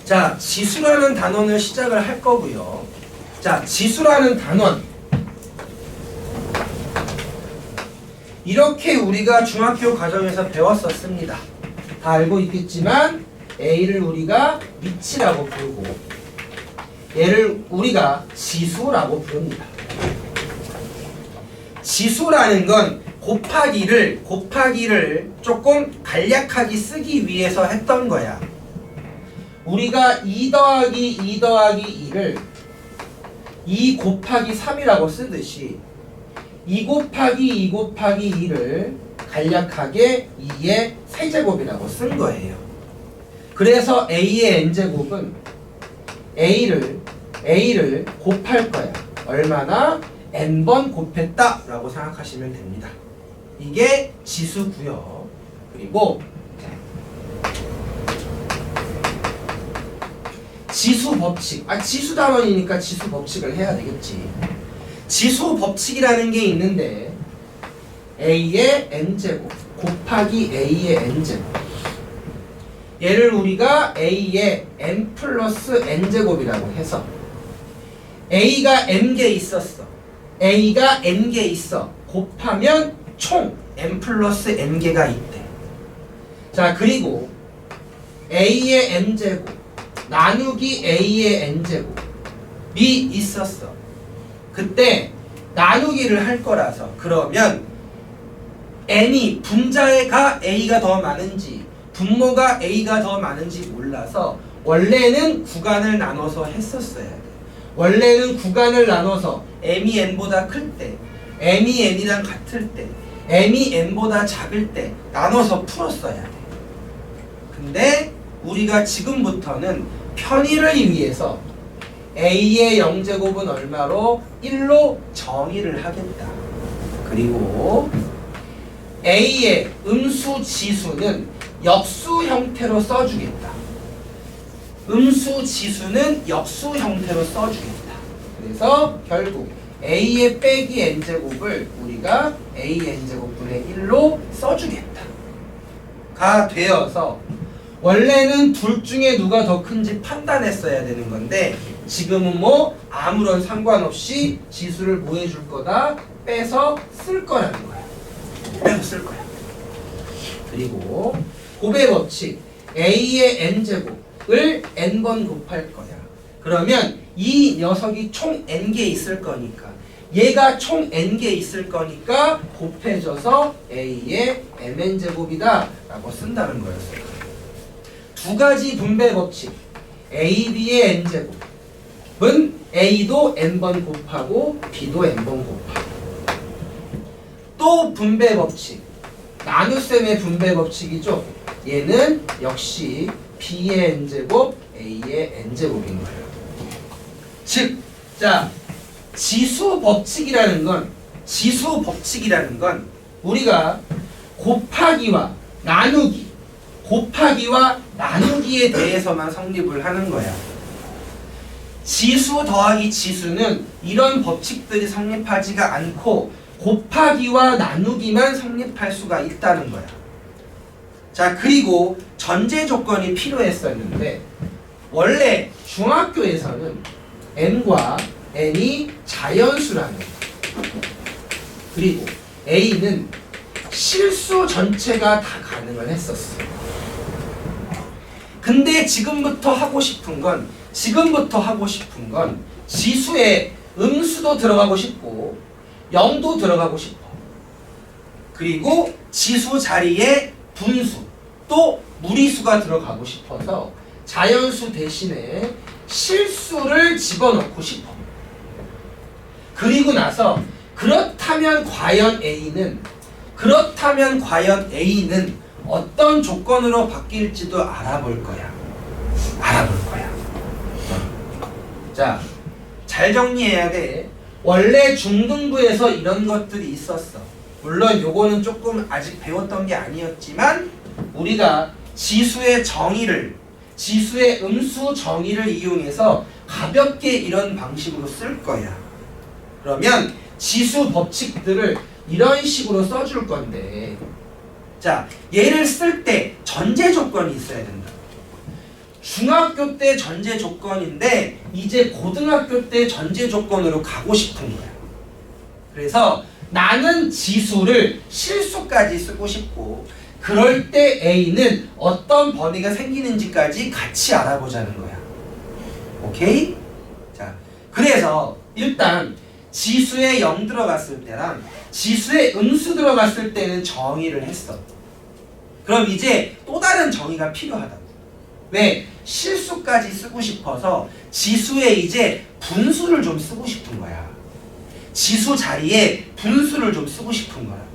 자, 지수라는 단원을 시작을 할 거고요. 자, 지수라는 단원. 이렇게 우리가 중학교 과정에서 배웠었습니다. 다 알고 있겠지만 A를 우리가 위치라고 부르고 얘를 우리가 지수라고 부릅니다. 지수라는 건 곱하기를 조금 간략하게 쓰기 위해서 했던 거야. 우리가 2 더하기 2 더하기 2를 2 곱하기 3이라고 쓰듯이 2 곱하기 2 곱하기 2를 간략하게 2의 세제곱이라고 쓴 거예요. 그래서 A의 n제곱은 A를 곱할 거야. 얼마나? n번 곱했다 라고 생각하시면 됩니다. 이게 지수고요. 그리고 지수 법칙. 지수 단원이니까 지수 법칙을 해야 되겠지. 지수 법칙이라는 게 있는데 A의 n제곱 곱하기 A의 n제곱. 얘를 우리가 A의 n 플러스 n제곱이라고 해서 A가 n개 있었어. A가 n개 있어. 곱하면 총 n 플러스 n개가 있대. 자, 그리고 A의 n제곱 나누기 A의 n제곱이 있었어. 그때 나누기를 할 거라서 그러면 n이 분자가 A가 더 많은지 분모가 A가 더 많은지 몰라서 원래는 구간을 나눠서 했었어야 돼. 원래는 구간을 나눠서 m이 n보다 클 때, m이 n이랑 같을 때, m이 n보다 작을 때 나눠서 풀었어야 돼. 근데 우리가 지금부터는 편의를 위해서 A의 0제곱은 얼마로? 1로 정의를 하겠다. 그리고 A의 음수 지수는 역수 형태로 써주겠다. 음수 지수는 역수 형태로 써주겠다. 그래서 결국 A의 빼기 n제곱을 우리가 A n제곱분의 1로 써주겠다. 가 되어서 원래는 둘 중에 누가 더 큰지 판단했어야 되는 건데 지금은 뭐 아무런 상관없이 지수를 뭐 해줄 거다? 빼서 쓸 거라는 거야. 빼서 쓸 거야. 그리고 곱의 법칙 A의 n제곱을 n번 곱할 거야. 그러면 이 녀석이 총 n개 있을 거니까 얘가 총 n개 있을 거니까 곱해져서 A의 mn제곱이다 라고 쓴다는 거였어요. 두 가지 분배 법칙 A, B의 n제곱은 A도 n번 곱하고 B도 n번 곱하고 또 분배 법칙 나눗셈의 분배 법칙이죠. 얘는 역시 B의 n제곱 A의 n제곱인 거예요. 즉, 자 지수 법칙이라는 건 우리가 곱하기와 나누기에 대해서만 성립을 하는 거야. 지수 더하기 지수는 이런 법칙들이 성립하지가 않고 곱하기와 나누기만 성립할 수가 있다는 거야. 자, 그리고 전제 조건이 필요했었는데 원래 중학교에서는 n과 n이 자연수라는 그리고 a는 실수 전체가 다 가능을 했었어. 근데 지금부터 하고 싶은 건 지수에 음수도 들어가고 싶고 0도 들어가고 싶어. 그리고 지수 자리에 분수 또 무리수가 들어가고 싶어서 자연수 대신에 실수를 집어넣고 싶어. 그리고 나서 그렇다면 과연 A는 어떤 조건으로 바뀔지도 알아볼 거야. 자, 잘 정리해야 돼. 원래 중등부에서 이런 것들이 있었어. 물론 요거는 조금 아직 배웠던 게 아니었지만 우리가 지수의 음수 정의를 이용해서 가볍게 이런 방식으로 쓸 거야. 그러면 지수 법칙들을 이런 식으로 써줄 건데 자, 얘를 쓸 때 전제 조건이 있어야 된다. 중학교 때 전제 조건인데 이제 고등학교 때 전제 조건으로 가고 싶은 거야. 그래서 나는 지수를 실수까지 쓰고 싶고 그럴 때 A는 어떤 범위가 생기는지까지 같이 알아보자는 거야. 오케이? 자, 그래서 일단 지수에 0 들어갔을 때랑 지수에 음수 들어갔을 때는 정의를 했어. 그럼 이제 또 다른 정의가 필요하다고. 왜? 실수까지 쓰고 싶어서 지수에 이제 분수를 좀 쓰고 싶은 거야. 지수 자리에 분수를 좀 쓰고 싶은 거야.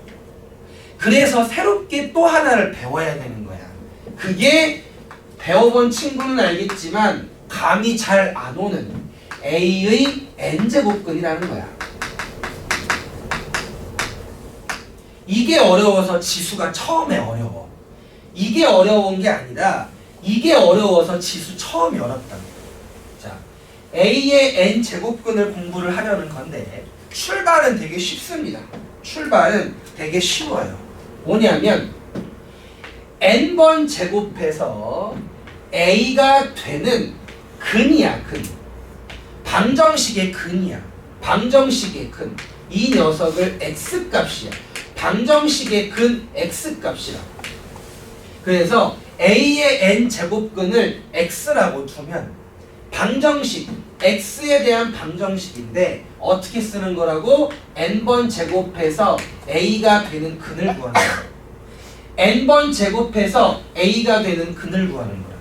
그래서 새롭게 또 하나를 배워야 되는 거야. 그게 배워본 친구는 알겠지만 감이 잘 안 오는 A의 n제곱근이라는 거야. 이게 어려워서 지수가 처음에 어려워. 이게 어려운 게 아니라 이게 어려워서 지수 처음이 어렵다. 자, A의 n제곱근을 공부를 하려는 건데 출발은 되게 쉽습니다. 출발은 되게 쉬워요. 뭐냐면 n번 제곱해서 A가 되는 근이야, 근. 방정식의 근이야. 방정식의 근. 이 녀석을 x값이야. 방정식의 근 x값이라. 그래서 A의 n제곱근을 x라고 두면 방정식, x에 대한 방정식인데 어떻게 쓰는 거라고? n번 제곱해서 A가 되는 근을 구하는 거야. n번 제곱해서 A가 되는 근을 구하는 거야.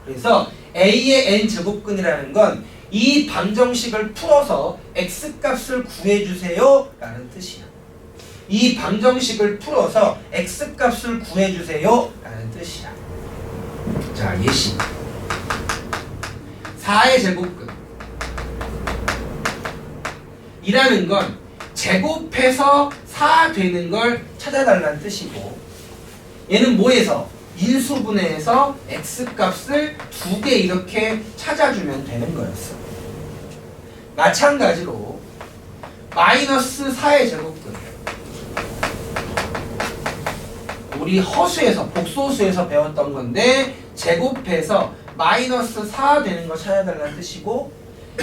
그래서 A의 n제곱근이라는 건 이 방정식을 풀어서 x값을 구해주세요 라는 뜻이야. 이 방정식을 풀어서 x값을 구해주세요 라는 뜻이야. 자, 예시 4의 제곱근 이라는 건 제곱해서 4 되는 걸 찾아달라는 뜻이고, 얘는 뭐에서? 인수분해해서 x값을 2개 이렇게 찾아주면 되는 거였어. 마찬가지로 마이너스 4의 제곱근, 우리 허수에서 복소수에서 배웠던 건데 제곱해서 마이너스 4 되는 거 찾아달라는 뜻이고,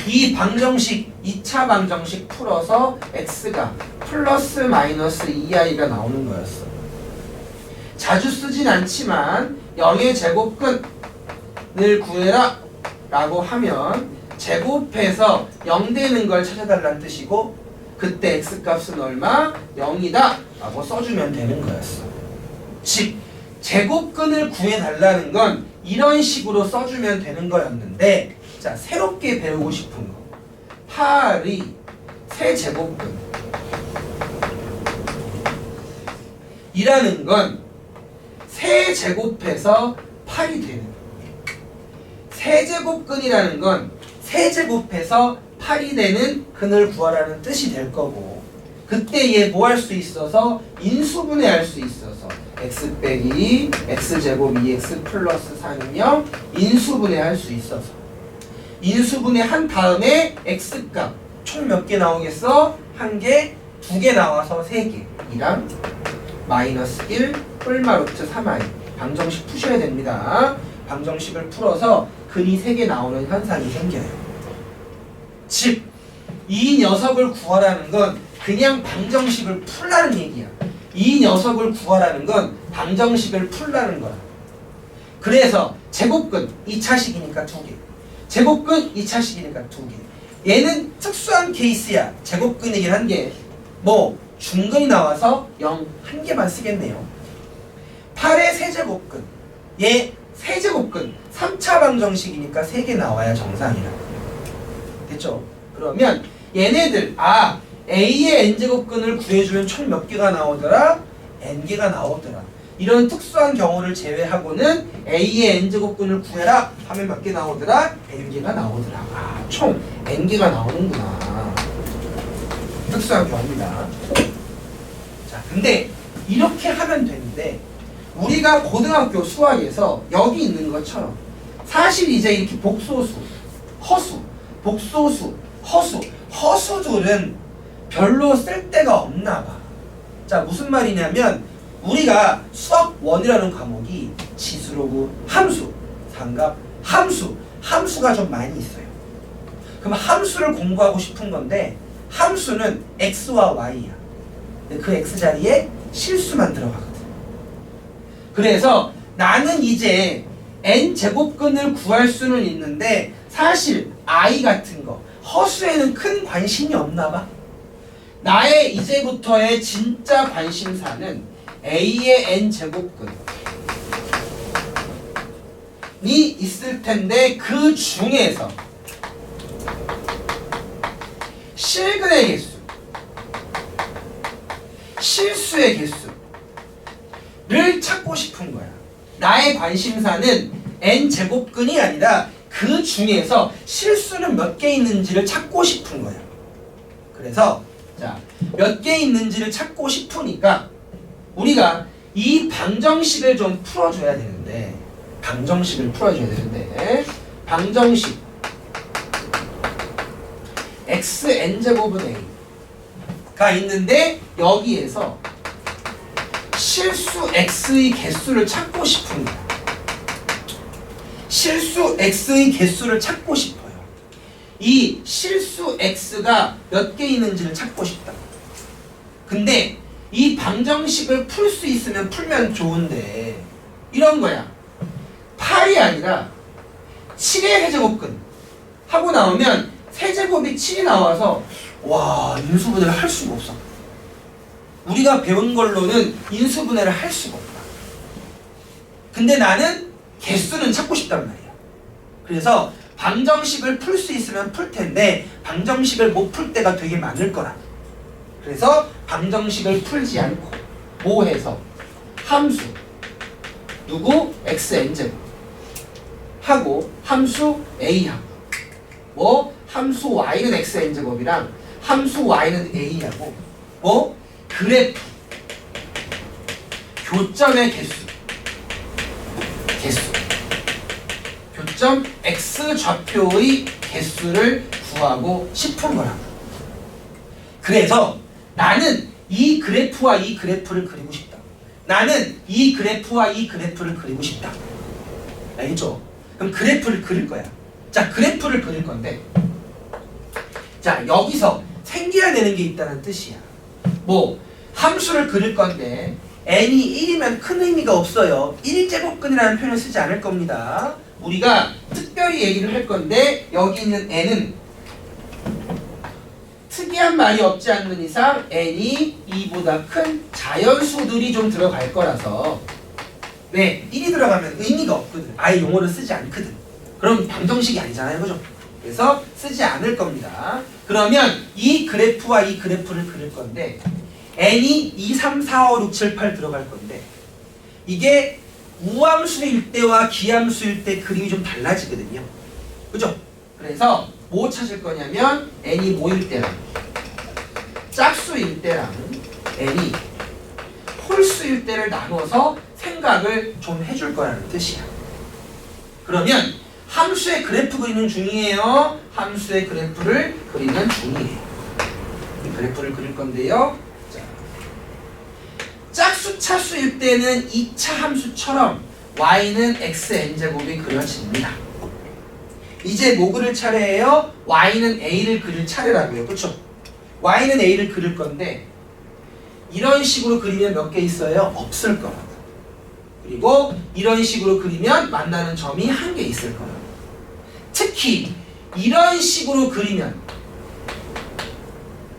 이 방정식 2차 방정식 풀어서 x가 플러스 마이너스 2i가 나오는 거였어. 자주 쓰진 않지만 0의 제곱근을 구해라 라고 하면 제곱해서 0 되는 걸 찾아달라는 뜻이고, 그때 x값은 얼마? 0이다 라고 써주면 되는 거였어. 즉 제곱근을 구해달라는 건 이런 식으로 써주면 되는 거였는데, 자, 새롭게 배우고 싶은 거 8이 세제곱근 이라는 건 세제곱해서 8이 되는, 세제곱근이라는 건 세제곱해서 8이 되는 근을 구하라는 뜻이 될 거고, 그때 얘 뭐 할 수 있어서? 인수분해 할 수 있어서 x 빼기 x제곱 2x 플러스 4는요 인수분해 할 수 있어서 인수분해 한 다음에 x값 총 몇 개 나오겠어? 1개, 2개 나와서 3개 이랑 마이너스 1 뿔마루트 3i 방정식 푸셔야 됩니다. 방정식을 풀어서 근이 3개 나오는 현상이 생겨요. 즉 이 녀석을 구하라는 건 그냥 방정식을 풀라는 얘기야. 이 녀석을 구하라는 건 방정식을 풀라는 거야. 그래서 제곱근 2차식이니까 2개, 제곱근 2차식이니까 2개. 얘는 특수한 케이스야. 제곱근이긴 한 게 뭐 중근이 나와서 0 1개만 쓰겠네요. 8의 세제곱근, 얘 세제곱근 3차 방정식이니까 3개 나와야 정상이라. 됐죠? 그러면 얘네들 A의 n제곱근을 구해주면 총 몇 개가 나오더라? n개가 나오더라. 이런 특수한 경우를 제외하고는 A의 n제곱근을 구해라 하면 몇 개 나오더라? n개가 나오더라. 총 n개가 나오는구나. 특수한 경우입니다. 자, 근데 이렇게 하면 되는데 우리가 고등학교 수학에서 여기 있는 것처럼 사실 이제 이렇게 복소수, 허수, 복소수, 허수들은 별로 쓸 데가 없나 봐. 자, 무슨 말이냐면 우리가 수학 1이라는 과목이 지수로그, 함수, 삼각, 함수가 좀 많이 있어요. 그럼 함수를 공부하고 싶은 건데 함수는 x와 y야. 그 x 자리에 실수만 들어가거든. 그래서 나는 이제 n제곱근을 구할 수는 있는데 사실 i 같은 거 허수에는 큰 관심이 없나 봐. 나의 이제부터의 진짜 관심사는 a의 n제곱근이 있을 텐데 그 중에서 실근의 개수, 실수의 개수를 찾고 싶은 거야. 나의 관심사는 n제곱근이 아니라 그 중에서 실수는 몇 개 있는지를 찾고 싶은 거야. 그래서 자, 몇 개 있는지를 찾고 싶으니까 우리가 이 방정식을 좀 풀어줘야 되는데 방정식 xn제곱은 a가 있는데 여기에서 실수 x의 개수를 찾고 싶은 거야. 실수 x의 개수를 찾고 싶어요. 이 실수 x가 몇 개 있는지를 찾고 싶다. 근데 이 방정식을 풀 수 있으면 풀면 좋은데 이런 거야. 8이 아니라 7의 세제곱근 하고 나오면 세제곱이 7이 나와서 와, 인수분해를 할 수가 없어. 우리가 배운 걸로는 인수분해를 할 수가 없다. 근데 나는 개수는 찾고 싶단 말이야. 그래서 방정식을 풀 수 있으면 풀 텐데 방정식을 못 풀 때가 되게 많을 거라. 그래서 방정식을 풀지 않고 뭐 해서 함수 누구 xn제곱 하고 함수 a하고 뭐 함수 y는 xn제곱이랑 함수 y는 a하고 뭐 그래프 교점의 교점 x 좌표의 개수를 구하고 싶은 거라. 그래서 나는 이 그래프와 이 그래프를 그리고 싶다. 나는 이 그래프와 이 그래프를 그리고 싶다. 알겠죠? 그럼 그래프를 그릴 거야. 자, 그래프를 그릴 건데 자, 여기서 생겨야 되는 게 있다는 뜻이야. 뭐 함수를 그릴 건데 n이 1이면 큰 의미가 없어요. 1제곱근이라는 표현을 쓰지 않을 겁니다. 우리가 특별히 얘기를 할 건데 여기 있는 n은 특이한 말이 없지 않는 이상 n이 2보다 큰 자연수들이 좀 들어갈 거라서 왜? 1이 들어가면 의미가 없거든. 아예 용어를 쓰지 않거든. 그럼 방정식이 아니잖아요. 그죠? 그래서 쓰지 않을 겁니다. 그러면 이 그래프와 이 그래프를 그릴 건데 n이 2, 3, 4, 5, 6, 7, 8 들어갈 건데 이게 우함수일 때와 기함수일 때 그림이 좀 달라지거든요. 그죠? 그래서 뭐 찾을 거냐면 n이 뭐일 때랑 짝수일 때랑 n이 홀수일 때를 나눠서 생각을 좀 해줄 거라는 뜻이야. 그러면 함수의 그래프 그리는 중이에요. 함수의 그래프를 그리는 중이에요. 이 그래프를 그릴 건데요. 짝수 차수일 때는 2차 함수처럼 y는 xn제곱이 그려집니다. 이제 뭐 그릴 차례예요? y는 a를 그릴 차례라고요. 그렇죠? y는 a를 그릴 건데 이런 식으로 그리면 몇 개 있어요? 없을 거라고. 그리고 이런 식으로 그리면 만나는 점이 한 개 있을 거라고. 특히 이런 식으로 그리면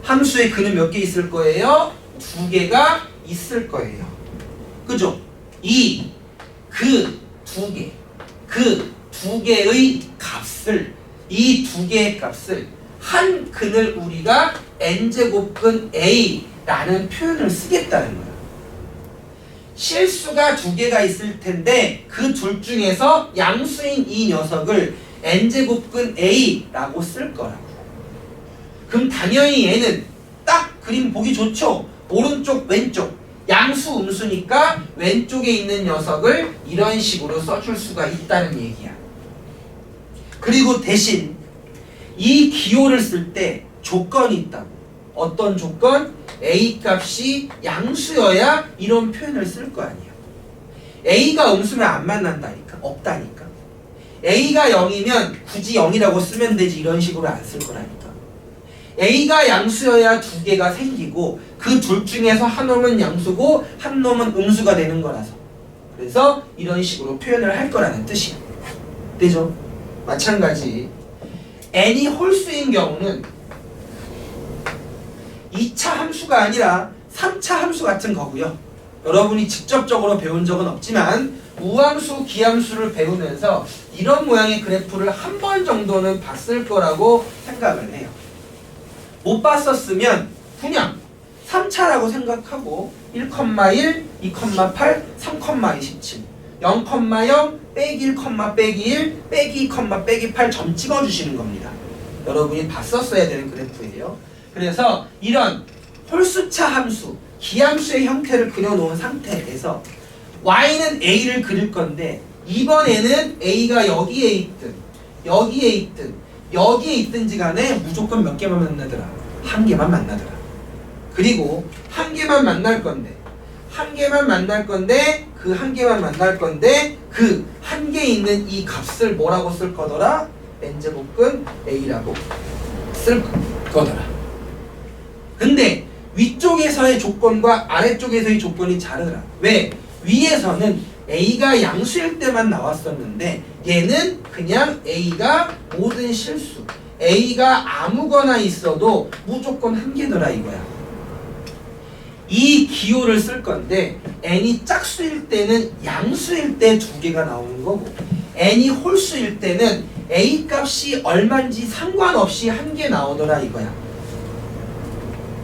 함수의 근은 몇 개 있을 거예요? 2개가 있을 거예요. 그죠? 그 두 개의 값을 이 두 개의 값을 한 근을 우리가 n제곱근 a라는 표현을 쓰겠다는 거야. 실수가 2개가 있을 텐데 그 둘 중에서 양수인 이 녀석을 n제곱근 a라고 쓸 거라고. 그럼 당연히 얘는 딱 그림 보기 좋죠? 오른쪽 왼쪽 양수 음수니까 왼쪽에 있는 녀석을 이런 식으로 써줄 수가 있다는 얘기야. 그리고 대신 이 기호를 쓸 때 조건이 있다고. 어떤 조건? a 값이 양수여야 이런 표현을 쓸 거 아니야. a가 음수면 안 만난다니까. 없다니까. A가 0이면 굳이 0이라고 쓰면 되지 이런 식으로 안 쓸 거라니까. A가 양수여야 두 개가 생기고 그 둘 중에서 한 놈은 양수고 한 놈은 음수가 되는 거라서 그래서 이런 식으로 표현을 할 거라는 뜻이야. 되죠? 마찬가지 n이 홀수인 경우는 2차 함수가 아니라 3차 함수 같은 거고요. 여러분이 직접적으로 배운 적은 없지만 우함수, 기함수를 배우면서 이런 모양의 그래프를 한 번 정도는 봤을 거라고 생각을 해요. 못 봤었으면 그냥 3차라고 생각하고 1,1, 2,8, 3,27 0,0 빼기 1, 빼기 1 빼기 2, 빼기 8 점 찍어주시는 겁니다. 여러분이 봤었어야 되는 그래프예요. 그래서 이런 홀수차 함수, 기함수의 형태를 그려놓은 상태에서 y는 a를 그릴 건데 이번에는 a가 여기에 있든 여기에 있든 여기에 있든지 간에 무조건 몇 개만 만나더라. 한 개만 만나더라. 그리고 한 개만 만날 건데 한 개만 만날 건데 그 한 개만 만날 건데 그 한 개 있는 이 값을 뭐라고 쓸 거더라? n제곱근 a라고 쓸 거더라. 근데 위쪽에서의 조건과 아래쪽에서의 조건이 다르더라. 왜? 위에서는 a가 양수일 때만 나왔었는데 얘는 그냥 a가 모든 실수 a가 아무거나 있어도 무조건 한 개더라 이거야. 이 기호를 쓸 건데 n이 짝수일 때는 양수일 때 두 개가 나오는 거고 n이 홀수일 때는 a 값이 얼마인지 상관없이 한 개 나오더라 이거야.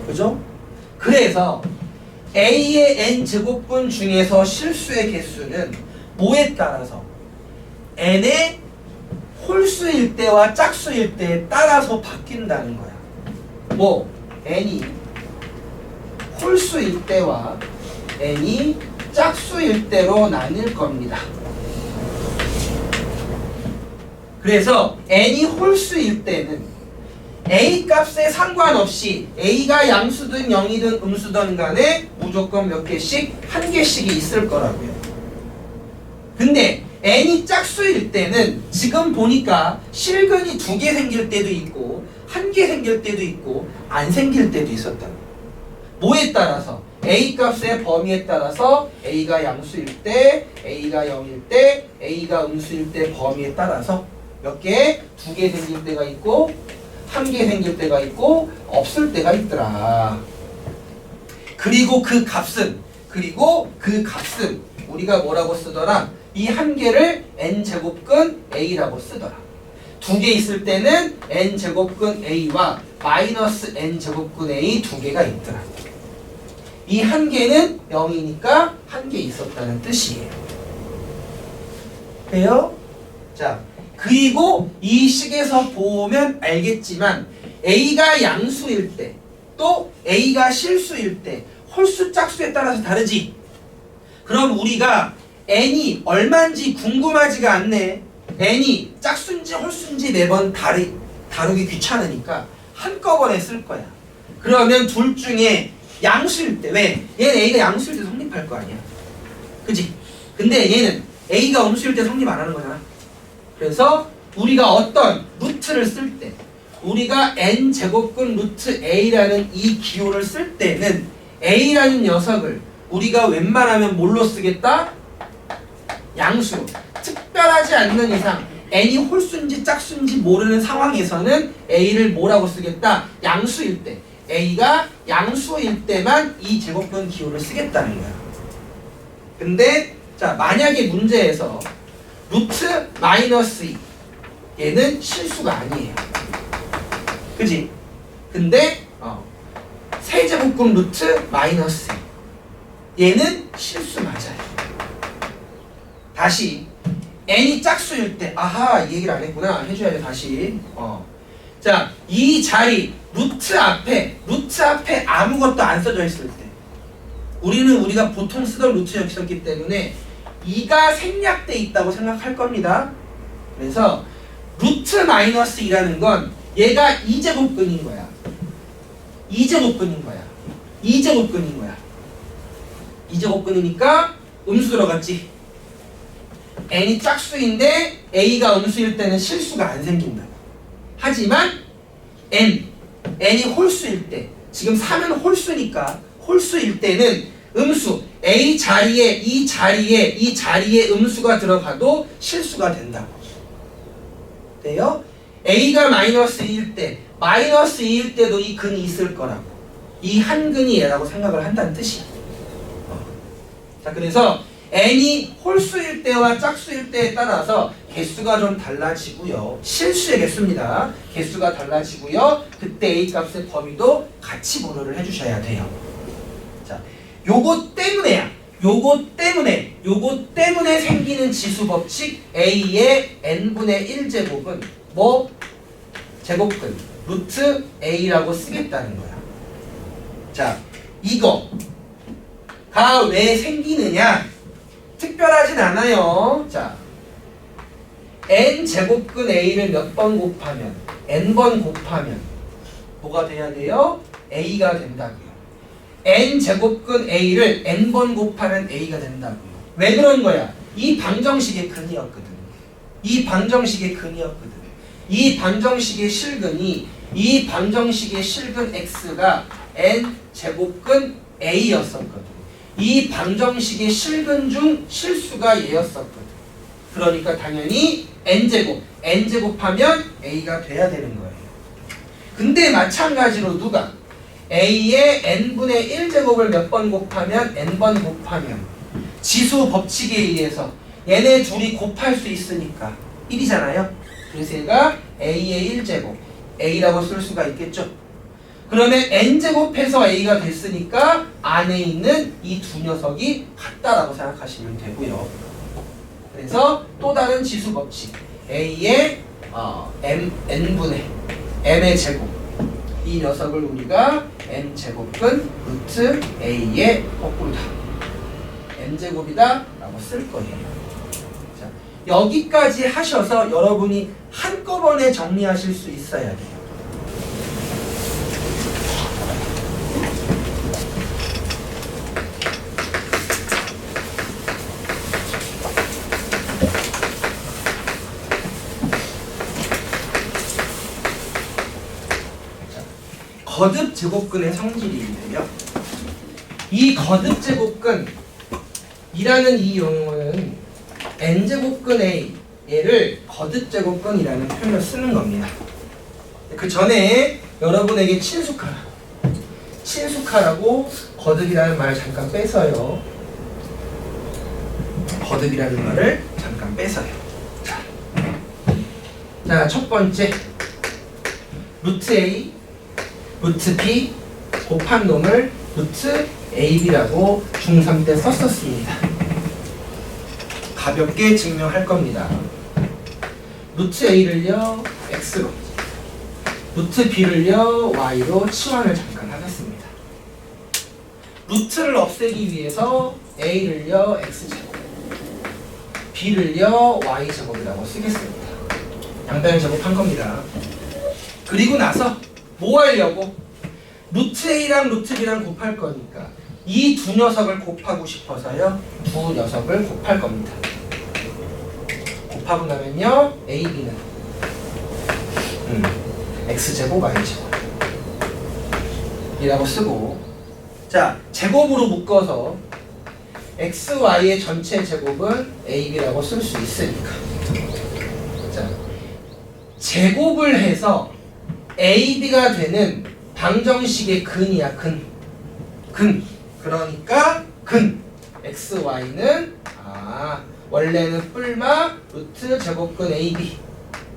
그죠? 그래서 a의 n제곱분 중에서 실수의 개수는 뭐에 따라서 n의 홀수일 때와 짝수일 때에 따라서 바뀐다는 거야. 뭐 n이 홀수일 때와 n이 짝수일 때로 나뉠 겁니다. 그래서 n이 홀수일 때는 a 값에 상관없이 a가 양수든 0이든 음수든 간에 무조건 몇 개씩 한 개씩이 있을 거라고요. 근데 n이 짝수일 때는 지금 보니까 실근이 두 개 생길 때도 있고 한 개 생길 때도 있고 안 생길 때도 있었다. 뭐에 따라서? a 값의 범위에 따라서 a가 양수일 때, a가 0일 때, a가 음수일 때 범위에 따라서 몇 개? 두 개 생길 때가 있고 한 개 생길 때가 있고 없을 때가 있더라. 그리고 그 값은 우리가 뭐라고 쓰더라? 이 한 개를 n제곱근 a라고 쓰더라. 두 개 있을 때는 n제곱근 a와 마이너스 n제곱근 a 두 개가 있더라. 이 한 개는 0이니까 한 개 있었다는 뜻이에요. 돼요? 자, 그리고 이 식에서 보면 알겠지만 a가 양수일 때 또 a가 실수일 때 홀수 짝수에 따라서 다르지. 그럼 우리가 n이 얼마인지 궁금하지가 않네. n이 짝수인지 홀수인지 매번 다루기 귀찮으니까 한꺼번에 쓸 거야. 그러면 둘 중에 양수일 때, 왜? 얘는 a가 양수일 때 성립할 거 아니야. 그지? 근데 얘는 a가 음수일 때 성립 안 하는 거잖아. 그래서 우리가 어떤 루트를 쓸 때, 우리가 n제곱근 루트 a라는 이 기호를 쓸 때는 a라는 녀석을 우리가 웬만하면 뭘로 쓰겠다? 양수로. 특별하지 않는 이상 n이 홀수인지 짝수인지 모르는 상황에서는 a를 뭐라고 쓰겠다? 양수일 때. a가 양수일 때만 이 제곱근 기호를 쓰겠다는 거야. 근데 자, 만약에 문제에서 루트 마이너스 2 얘는 실수가 아니에요. 그지? 근데 세제곱근 루트 마이너스 2 얘는 실수 맞아요. 다시 n이 짝수일 때, 아하, 이 얘기를 안 했구나. 해줘야죠. 다시. 자, 이 자리 루트 앞에 아무것도 안 써져 있을 때 우리가 보통 쓰던 루트였기 때문에 2가 생략돼 있다고 생각할 겁니다. 그래서 루트 마이너스 2라는 건 얘가 2제곱근인 거야. 2제곱근인 거야. 2제곱근인 거야. 2제곱근이니까 음수 들어갔지. n이 짝수인데 a가 음수일 때는 실수가 안 생긴다고. 하지만 n이 홀수일 때, 지금 3은 홀수니까 홀수일 때는 음수 a 자리에 이 자리에 음수가 들어가도 실수가 된다고. 돼요? a가 마이너스 2일 때, 마이너스 2일 때도 이 근이 있을 거라고. 이 한 근이 얘라고 생각을 한다는 뜻이야. 자, 그래서 n이 홀수일 때와 짝수일 때에 따라서 개수가 좀 달라지고요. 실수의 개수입니다. 개수가 달라지고요. 그때 a 값의 범위도 같이 번호를 해주셔야 돼요. 자, 요거 때문에 생기는 지수 법칙 a의 n분의 1제곱은 뭐? 제곱근 루트 a라고 쓰겠다는 거야. 자, 이거가 왜 생기느냐? 특별하진 않아요. 자, n 제곱근 a를 몇 번 곱하면, n번 곱하면 뭐가 돼야 돼요? a가 된다고요. n 제곱근 a를 n번 곱하면 a가 된다고요. 왜 그런 거야? 이 방정식의 근이었거든. 이 방정식의 실근이, 이 방정식의 실근 x가 n 제곱근 a였었거든. 이 방정식의 실근 중 실수가 얘였었거든. 그러니까 당연히 n제곱하면 a가 돼야 되는 거예요. 근데 마찬가지로 누가 a의 n분의 1제곱을 몇 번 곱하면 n번 곱하면 지수 법칙에 의해서 얘네 둘이 곱할 수 있으니까 1이잖아요. 그래서 얘가 a의 1제곱 a라고 쓸 수가 있겠죠. 그러면 n제곱해서 a가 됐으니까 안에 있는 이 두 녀석이 같다라고 생각하시면 되고요. 그래서 또 다른 지수 법칙 a의 n분의 m의 제곱, 이 녀석을 우리가 n제곱은 루트 a의 거꾸로다, n제곱이다 라고 쓸 거예요. 자, 여기까지 하셔서 여러분이 한꺼번에 정리하실 수 있어야 돼요. 거듭 제곱근의 성질인데요. 이 거듭 제곱근이라는 이 용어는 n제곱근 a 얘를 거듭 제곱근이라는 표현을 쓰는 겁니다. 그 전에 여러분에게 친숙하라고 거듭이라는 말을 잠깐 빼서요. 거듭이라는 말을 잠깐 빼서요. 자, 첫 번째 루트 a 루트 b 곱한 놈을 루트 ab라고 중3 때 썼었습니다. 가볍게 증명할 겁니다. 루트 a를요 x로, 루트 b를요 y로 치환을 잠깐 하겠습니다. 루트를 없애기 위해서 a를요 x제곱, b를요 y제곱이라고 쓰겠습니다. 양변을 제곱한 겁니다. 그리고 나서 뭐 하려고? 루트 a랑 루트 b랑 곱할 거니까 이 두 녀석을 곱하고 싶어서요 두 녀석을 곱할 겁니다. 곱하고 나면요 a, b는 x제곱 y제곱 이라고 쓰고, 자, 제곱으로 묶어서 x, y의 전체 제곱은 a, b라고 쓸 수 있으니까, 자, 제곱을 해서 a, b가 되는 방정식의 근이야. 근. 그러니까 근 x, y는 원래는 뿔마 루트 제곱근 a, b.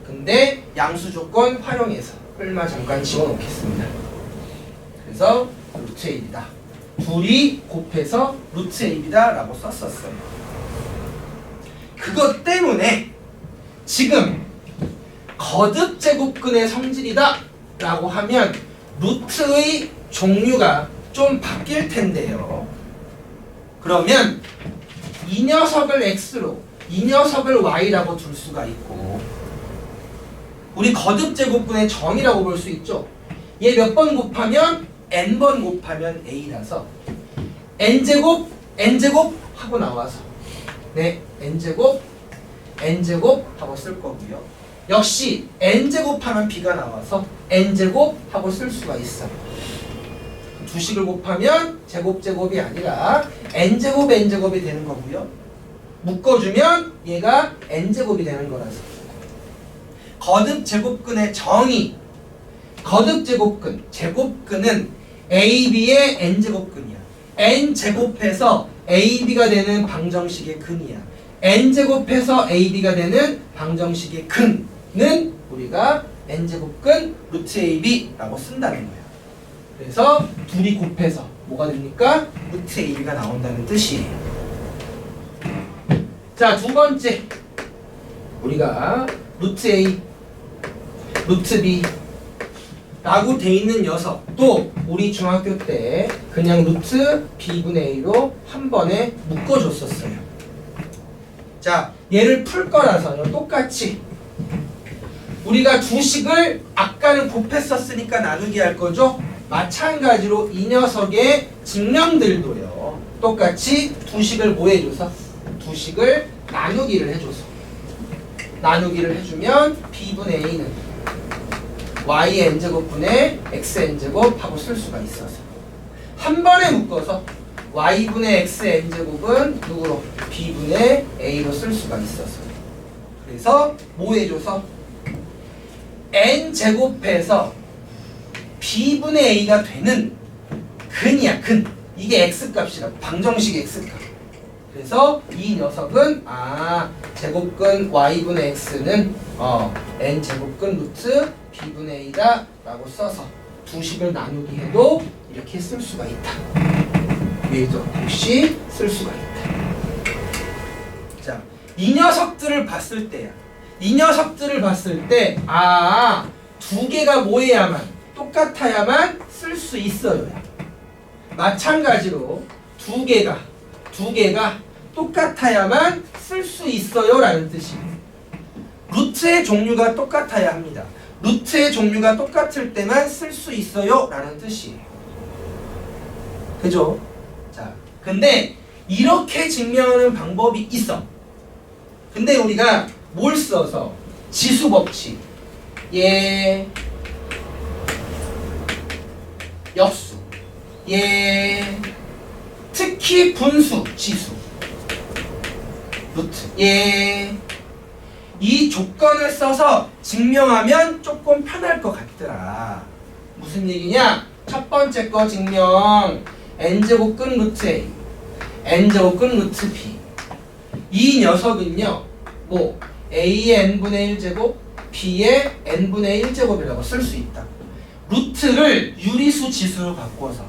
근데 양수 조건 활용해서 뿔마 잠깐 집어넣겠습니다. 그래서 루트 a, b다. 둘이 곱해서 루트 a, b다 라고 썼었어요. 그것 때문에 지금 거듭 제곱근의 성질이다 라고 하면 루트의 종류가 좀 바뀔 텐데요. 그러면 이 녀석을 x로, 이 녀석을 y라고 둘 수가 있고, 우리 거듭 제곱근의 정의라고 볼 수 있죠. 얘 몇 번 곱하면 n번 곱하면 a라서 n제곱 하고 나와서 네, n제곱 n제곱 하고 쓸 거고요. 역시 n제곱하면 b가 나와서 n제곱 하고 쓸 수가 있어요. 두 식을 곱하면 제곱이 아니라 n제곱이 되는 거고요. 묶어주면 얘가 n제곱이 되는 거라서. 거듭 제곱근의 정의, 거듭 제곱근은 AB의 n제곱근이야. n제곱해서 AB가 되는 방정식의 근이야. n제곱해서 AB가 되는 방정식의 근은 우리가 n제곱근 루트 AB라고 쓴다는 거야. 그래서 둘이 곱해서 뭐가 됩니까? 루트 AB가 나온다는 뜻이에요. 자, 두 번째 우리가 루트 A, 루트 B 라고 돼 있는 녀석도 우리 중학교 때 그냥 루트 B분의 A로 한 번에 묶어줬었어요. 자, 얘를 풀 거라서요. 똑같이 우리가 두 식을 아까는 곱했었으니까 나누기 할 거죠. 마찬가지로 이 녀석의 증명들도요. 똑같이 두 식을 뭐 해줘서? 두 식을 나누기를 해줘서. 나누기를 해주면 B분의 A는 Y의 n제곱분의 xn제곱 하고 쓸 수가 있어서 한 번에 묶어서 y분의 xn제곱은 누구로? b분의 a로 쓸 수가 있어서 그래서 뭐 해줘서 n제곱해서 b분의 a가 되는 근이야. 근. 이게 x값이라 방정식 x값. 그래서 이 녀석은 제곱근 y분의 x는 n제곱근 루트 b분의 a다 라고 써서 두 식을 나누기 해도 이렇게 쓸 수가 있다. 위에도 역시 쓸 수가 있다. 자, 이 녀석들을 봤을 때야. 이 녀석들을 봤을 때 두 개가 뭐해야만 똑같아야만 쓸 수 있어요. 마찬가지로 두 개가 똑같아야만 쓸 수 있어요 라는 뜻이에요. 루트의 종류가 똑같아야 합니다. 루트의 종류가 똑같을 때만 쓸 수 있어요 라는 뜻이에요. 그죠? 자, 근데 이렇게 증명하는 방법이 있어. 근데 우리가 뭘 써서? 지수법칙, 역수, 특히 분수, 지수, 루트, 이 조건을 써서 증명하면 조금 편할 것 같더라. 무슨 얘기냐? 첫 번째 거 증명 n제곱근 루트 a, n제곱근 루트 b. 이 녀석은요 뭐 a의 n분의 1제곱, b의 n분의 1제곱이라고 쓸 수 있다. 루트를 유리수 지수로 바꿔서.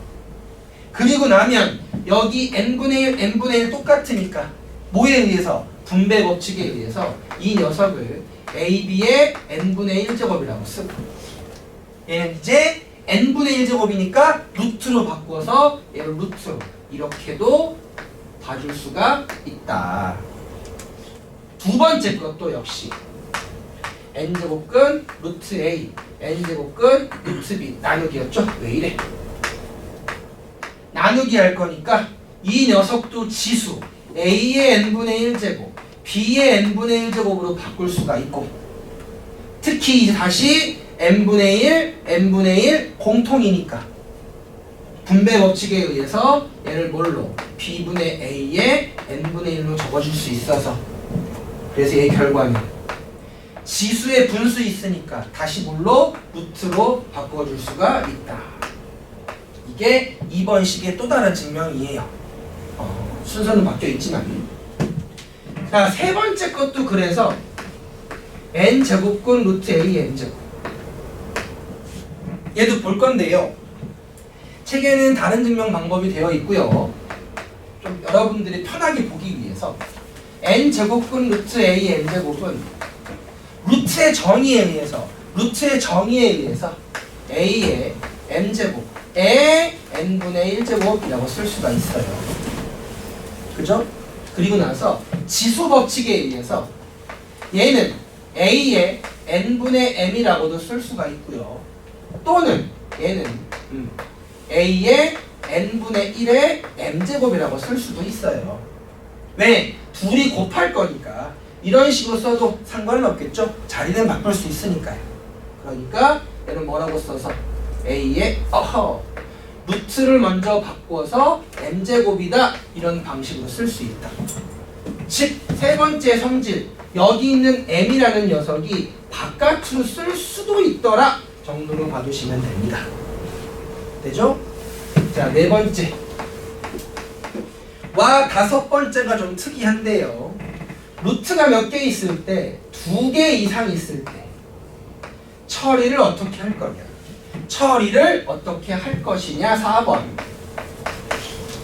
그리고 나면 여기 n분의 1, n분의 1 똑같으니까 뭐에 의해서? 분배 법칙에 의해서 이 녀석을 AB의 n분의 1제곱이라고 쓰고, 얘는 이제 n분의 1제곱이니까 루트로 바꿔서 얘를 루트로 이렇게도 봐줄 수가 있다. 두 번째 것도 역시 n제곱근 루트 A, n제곱근 루트 B 나누기였죠? 왜 이래? 나누기 할 거니까 이 녀석도 지수 A의 n분의 1제곱, B의 n분의 1제곱으로 바꿀 수가 있고, 특히 이제 다시 n분의 1, n분의 1 공통이니까 분배 법칙에 의해서 얘를 뭘로? B분의 A의 n분의 1로 적어줄 수 있어서, 그래서 얘의 결과는 지수의 분수 있으니까 다시 뭘로? 루트로 바꿔줄 수가 있다. 이게 2번 식의 또 다른 증명이에요. 순서는 바뀌어 있지만. 자, 세 번째 것도 그래서 n제곱근 루트 a n제곱. 얘도 볼 건데요. 책에는 다른 증명 방법이 되어 있고요. 좀 여러분들이 편하게 보기 위해서 n제곱근 루트 a n제곱은 루트의 정의에 의해서 a의 n제곱에 n분의 1제곱이라고 쓸 수가 있어요. 그죠? 그리고 나서 지수 법칙에 의해서 얘는 a의 n분의 m이라고도 쓸 수가 있고요. 또는 얘는 a의 n분의 1의 m제곱이라고 쓸 수도 있어요. 왜? 둘이 곱할 거니까 이런 식으로 써도 상관은 없겠죠? 자리는 바꿀 수 있으니까요. 그러니까 얘는 뭐라고 써서 a의 루트를 먼저 바꿔서 m제곱이다 이런 방식으로 쓸 수 있다. 즉 세 번째 성질, 여기 있는 m이라는 녀석이 바깥으로 쓸 수도 있더라 정도로 봐주시면 됩니다. 되죠? 자, 네 번째 와 다섯 번째가 좀 특이한데요. 루트가 몇 개 있을 때, 2개 이상 있을 때 처리를 어떻게 할 거냐? 처리를 어떻게 할 것이냐? 4번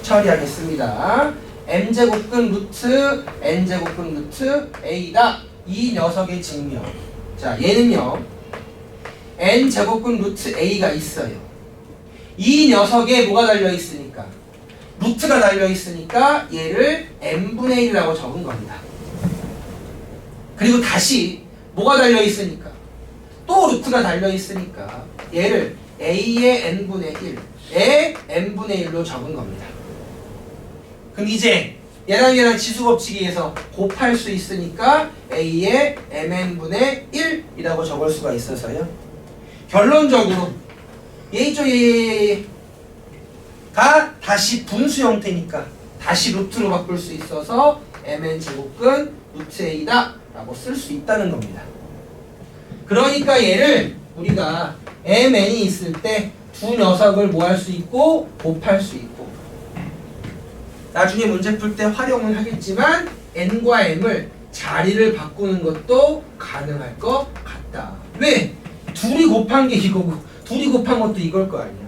처리하겠습니다. m제곱근 루트 n제곱근 루트 a다. 이 녀석의 증명. 자, 얘는요 n제곱근 루트 a가 있어요. 이 녀석에 뭐가 달려있으니까? 루트가 달려있으니까 얘를 n분의 1이라고 적은 겁니다. 그리고 다시 뭐가 달려있으니까? 또 루트가 달려있으니까 얘를 a의 n분의 1에 n분의 1로 적은 겁니다. 그럼 이제 얘랑 지수법칙에 의해서 곱할 수 있으니까 a의 mn분의 1이라고 적을 수가 있어서요. 결론적으로 가 다시 분수 형태니까 다시 루트로 바꿀 수 있어서 mn제곱근 루트 a다 라고 쓸 수 있다는 겁니다. 그러니까 얘를 우리가 mn이 있을 때 두 녀석을 뭐 할 수 있고 곱할 수 있고, 나중에 문제 풀 때 활용은 하겠지만 n과 m을 자리를 바꾸는 것도 가능할 것 같다. 왜? 둘이 곱한 게 이거고 둘이 곱한 것도 이걸 거 아니야.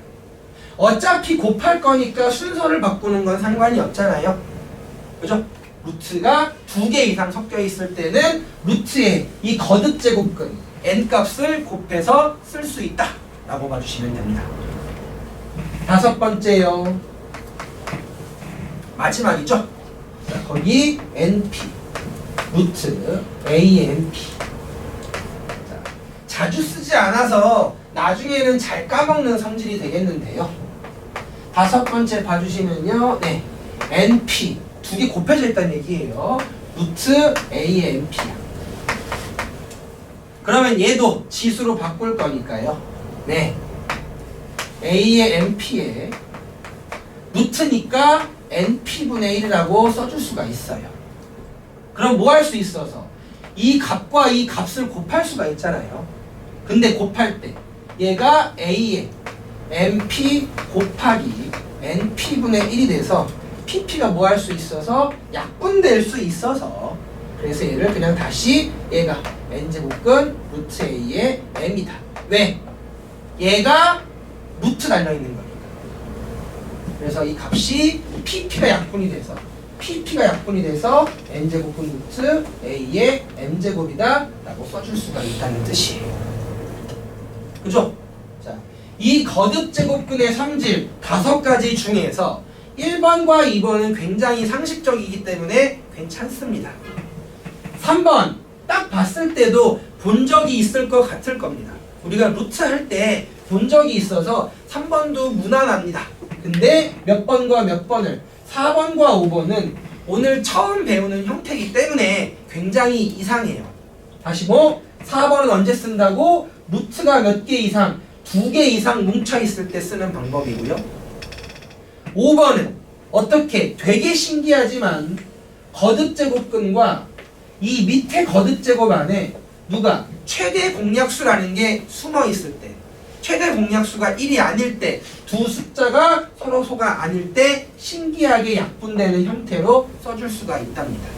어차피 곱할 거니까 순서를 바꾸는 건 상관이 없잖아요. 그죠? 루트가 2개 이상 섞여 있을 때는 루트의 이 거듭 제곱근 n 값을 곱해서 쓸 수 있다 라고 봐주시면 됩니다. 다섯 번째요. 마지막이죠. 자, 거기 np 루트 a np. 자, 자주 쓰지 않아서 나중에는 잘 까먹는 성질이 되겠는데요. 다섯 번째 봐주시면요. 네, np 2개 곱해져 있다는 얘기예요. 루트 a np야. 그러면 얘도 지수로 바꿀 거니까요. 네, a의 np에 루트니까 np분의 1이라고 써줄 수가 있어요. 그럼 뭐 할 수 있어서 이 값과 이 값을 곱할 수가 있잖아요. 근데 곱할 때 얘가 a의 np 곱하기 np분의 1이 돼서 pp가 뭐 할 수 있어서 약분될 수 있어서, 그래서 얘를 그냥 다시 얘가 n제곱근 루트 a의 m이다. 왜? 얘가 루트 달려있는 거니까. 그래서 이 값이 pp가 약분이 돼서 n제곱근 루트 a의 m제곱이다 라고 써줄 수가 있다는 뜻이에요. 그죠? 자, 이 거듭 제곱근의 성질 5가지 중에서 1번과 2번은 굉장히 상식적이기 때문에 괜찮습니다. 3번 딱 봤을 때도 본 적이 있을 것 같을 겁니다. 우리가 루트 할 때 본 적이 있어서 3번도 무난합니다. 근데 몇 번과 몇 번을 4번과 5번은 오늘 처음 배우는 형태이기 때문에 굉장히 이상해요. 다시 4번은 언제 쓴다고? 루트가 몇 개 이상, 2개 이상 뭉쳐있을 때 쓰는 방법이고요. 5번은 어떻게 되게 신기하지만 거듭제곱근과 이 밑에 거듭제곱 안에 누가 최대 공약수라는 게 숨어있을 때, 최대 공약수가 1이 아닐 때, 두 숫자가 서로 소가 아닐 때 신기하게 약분되는 형태로 써줄 수가 있답니다.